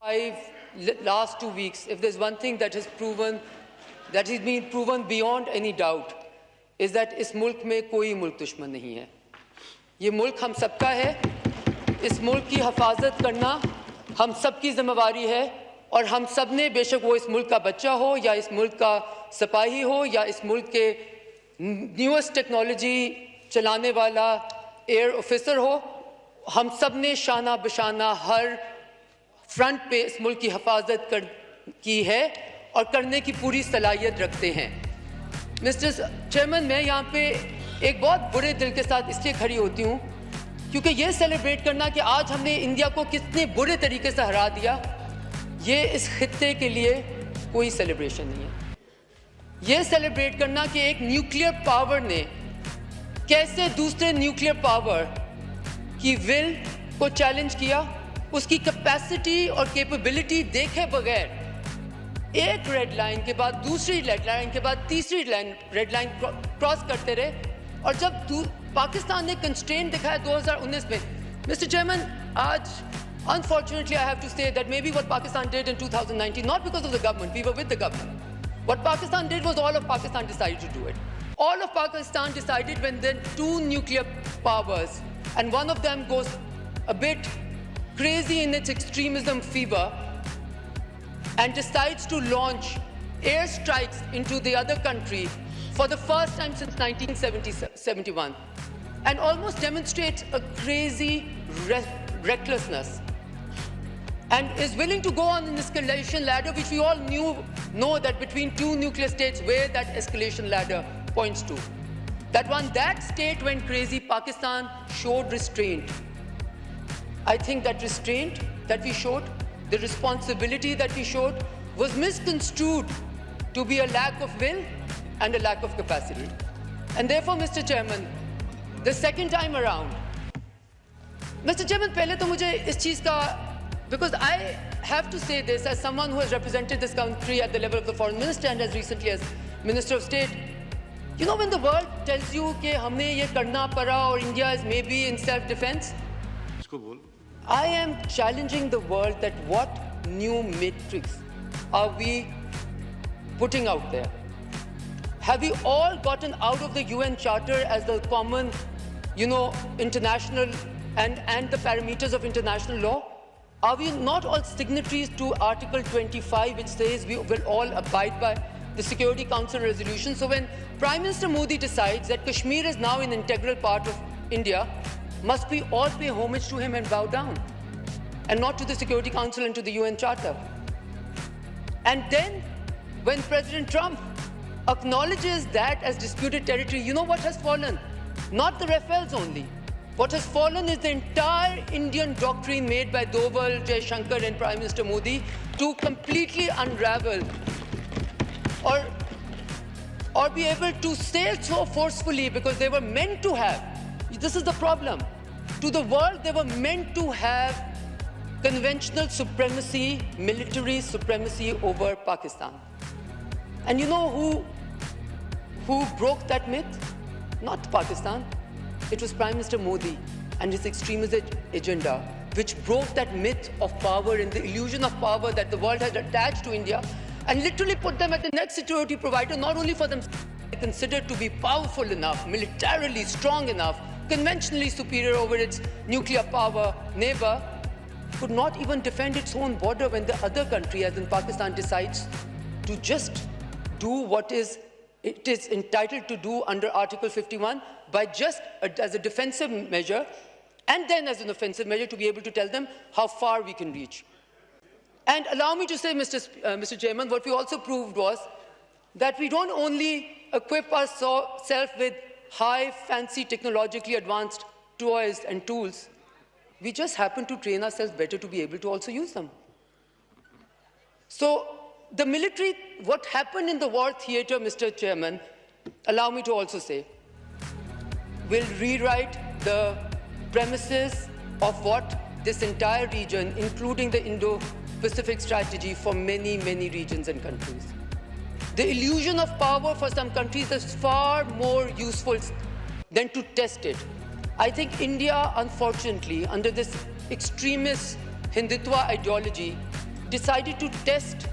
last 2 weeks, if there's one thing that has been proven beyond any doubt, is that इस मुल्क में कोई मुल्क दुश्मन नहीं है. ये मुल्क हम सबका है. इस मुल्क की हिफाजत करना हम सबकी जिम्मेवारी है और हम सब ने, बेशक वो इस मुल्क का बच्चा हो या इस मुल्क का सिपाही हो या इस मुल्क के न्यूएस्ट टेक्नोलॉजी चलाने वाला एयर ऑफिसर हो, हम सब ने शाना बशाना हर फ्रंट पे इस मुल्क की हिफाजत की है और करने की पूरी सलाहियत रखते हैं. मिस्टर चेयरमैन, मैं यहाँ पे एक बहुत बुरे दिल के साथ इसलिए खड़ी होती हूँ क्योंकि ये सेलिब्रेट करना कि आज हमने इंडिया को कितने बुरे तरीके से हरा दिया, ये इस खित्ते के लिए कोई सेलिब्रेशन नहीं है. ये सेलिब्रेट करना कि एक न्यूक्लियर पावर ने कैसे दूसरे न्यूक्लियर पावर की विल को चैलेंज किया, उसकी कैपेसिटी और कैपेबिलिटी देखे बगैर एक रेड लाइन के बाद दूसरी रेड लाइन के बाद तीसरी रेड लाइन क्रॉस करते रहे. और जब पाकिस्तान ने कंस्ट्रेंट दिखाया 2019 में, मिस्टर चेयरमैन, आज unfortunately I have to say that maybe what Pakistan did in 2019, not because of the government, we were with the government. What Pakistan did was all of Pakistan decided to do it. All of Pakistan decided when then two nuclear powers, and one of them goes a bit crazy in its extremism fever and decides to launch airstrikes into the other country for the first time since 1971 and almost demonstrates a crazy recklessness and is willing to go on an escalation ladder, which we all know that between two nuclear states where that escalation ladder points to. That when that state went crazy, Pakistan showed restraint. I think that restraint that we showed, the responsibility that we showed, was misconstrued to be a lack of will and a lack of capacity. And therefore, Mr. Chairman, the second time around, Mr. Chairman, pehle to mujhe is cheez ka, because I have to say this as someone who has represented this country at the level of the foreign minister and as recently as Minister of State. You know, when the world tells you कि हमने ये करना पड़ा और India is maybe in self-defense, I am challenging the world that what new matrix are we putting out there? Have we all gotten out of the UN Charter as the common, international and the parameters of international law? Are we not all signatories to Article 25, which says we will all abide by the Security Council resolution? So when Prime Minister Modi decides that Kashmir is now an integral part of India, must we all pay homage to him and bow down, and not to the Security Council and to the UN Charter? And then, when President Trump acknowledges that as disputed territory, you know what has fallen? Not the Rafales only. What has fallen is the entire Indian doctrine made by Doval, Jaishankar and Prime Minister Modi to completely unravel or be able to say so forcefully, because they were meant to have, this is the problem, to the world they were meant to have conventional supremacy, military supremacy over Pakistan. And you know who broke that myth? Not Pakistan. It was Prime Minister Modi and his extremist agenda, which broke that myth of power and the illusion of power that the world had attached to India, and literally put them at the next security provider, not only for them considered to be powerful enough, militarily strong enough, conventionally superior over its nuclear power neighbor, could not even defend its own border when the other country, as in Pakistan, decides to just do what it is entitled to do under Article 51 by just as a defensive measure and then as an offensive measure to be able to tell them how far we can reach. And allow me to say, Mr. Chairman, what we also proved was that we don't only equip ourselves with high, fancy, technologically advanced toys and tools, we just happen to train ourselves better to be able to also use them. So the military, what happened in the war theatre, Mr. Chairman, allow me to also say, will rewrite the premises of what this entire region, including the Indo-Pacific strategy for many, many regions and countries. The illusion of power for some countries is far more useful than to test it. I think India, unfortunately, under this extremist Hindutva ideology, decided to test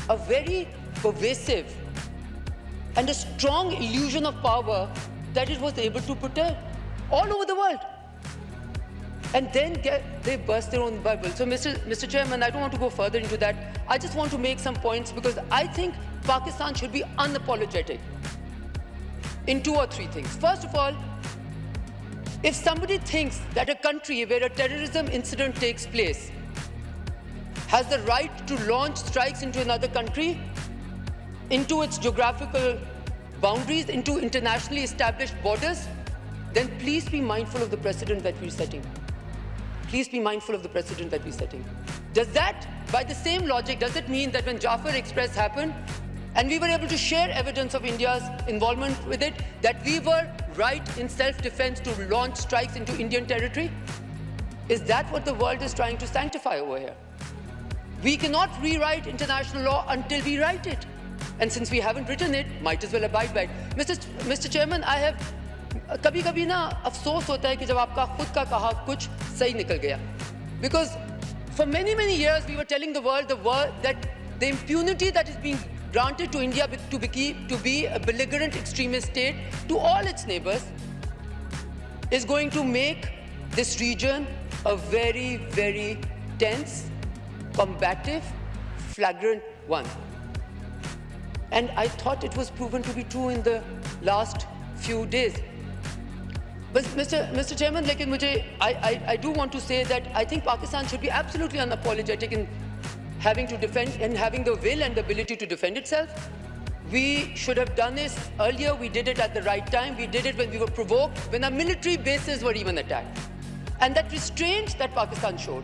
a very pervasive and a strong illusion of power that it was able to protect all over the world. And then they burst their own bubble. So, Mr. Chairman, I don't want to go further into that. I just want to make some points because I think Pakistan should be unapologetic in 2 or 3 things. First of all, if somebody thinks that a country where a terrorism incident takes place has the right to launch strikes into another country, into its geographical boundaries, into internationally established borders, then please be mindful of the precedent that we're setting. Please be mindful of the precedent that we're setting. Does that, by the same logic, does it mean that when Jafar Express happened, and we were able to share evidence of India's involvement with it, that we were right in self-defense to launch strikes into Indian territory? Is that what the world is trying to sanctify over here? We cannot rewrite international law until we write it. And since we haven't written it, might as well abide by it. Mr. Chairman, I have कभी-कभी ना अफसोस होता है कि जब आपका खुद का कहा कुछ सही निकल गया. Because for many years we were telling the world that the impunity that is being granted to India to be a belligerent extremist state to all its neighbors is going to make this region a very tense, combative, flagrant one. And I thought it was proven to be true in the last few days. But Mr. Chairman, I do want to say that I think Pakistan should be absolutely unapologetic in having to defend and having the will and the ability to defend itself. We should have done this earlier. We did it at the right time. We did it when we were provoked, when our military bases were even attacked. And that restraint that Pakistan showed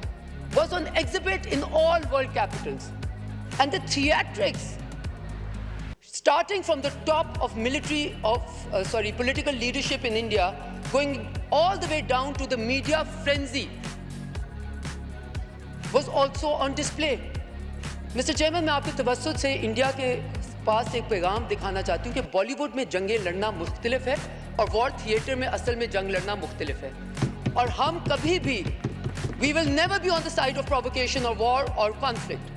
was on exhibit in all world capitals. And the theatrics, starting from the top of political leadership in India, going all the way down to the media frenzy, was also on display. Mr. Chairman, मैं आपके तवज्जुह से India के पास एक पैगाम दिखाना चाहती हूँ कि बॉलीवुड में जंगें लड़ना मुख्तलिफ है और वॉर थिएटर में असल में जंग लड़ना मुख्तलिफ है. और हम कभी भी, we will never be on the side of provocation or war or conflict.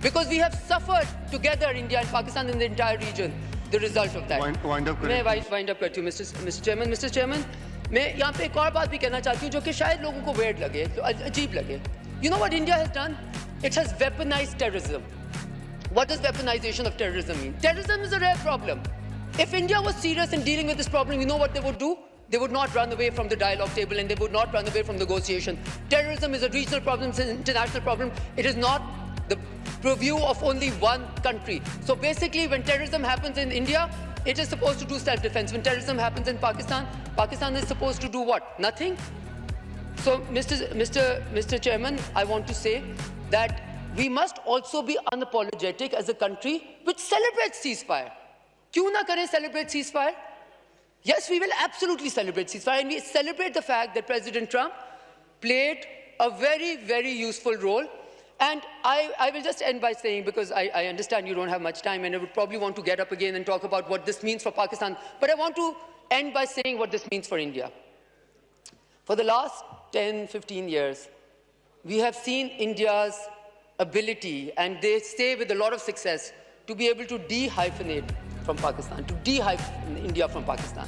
Because we have suffered together, India and Pakistan, in the entire region, the result of that. Wind up मैं wind up करती हूँ, Mr. Chairman. Mr. Chairman, मैं यहाँ पे एक और बात भी कहना चाहती हूँ जो कि शायद लोगों को weird लगे, अजीब लगे. You know what India has done? It has weaponized terrorism. What does weaponization of terrorism mean? Terrorism is a rare problem. If India was serious in dealing with this problem, you know what they would do? They would not run away from the dialogue table and they would not run away from negotiation. Terrorism is a regional problem, it's an international problem. It is not the purview of only one country. So basically, when terrorism happens in India, it is supposed to do self-defense. When terrorism happens in Pakistan, Pakistan is supposed to do what? Nothing? So, Mr. Chairman, I want to say that we must also be unapologetic as a country which celebrates ceasefire. Kyun na kare celebrate ceasefire? Yes, we will absolutely celebrate ceasefire, and we celebrate the fact that President Trump played a very useful role. And I will just end by saying, because I understand you don't have much time and I would probably want to get up again and talk about what this means for Pakistan, but I want to end by saying what this means for India. For the last 10, 15 years, we have seen India's ability, and they say with a lot of success, to be able to de-hyphenate from Pakistan, to de-hyphen India from Pakistan.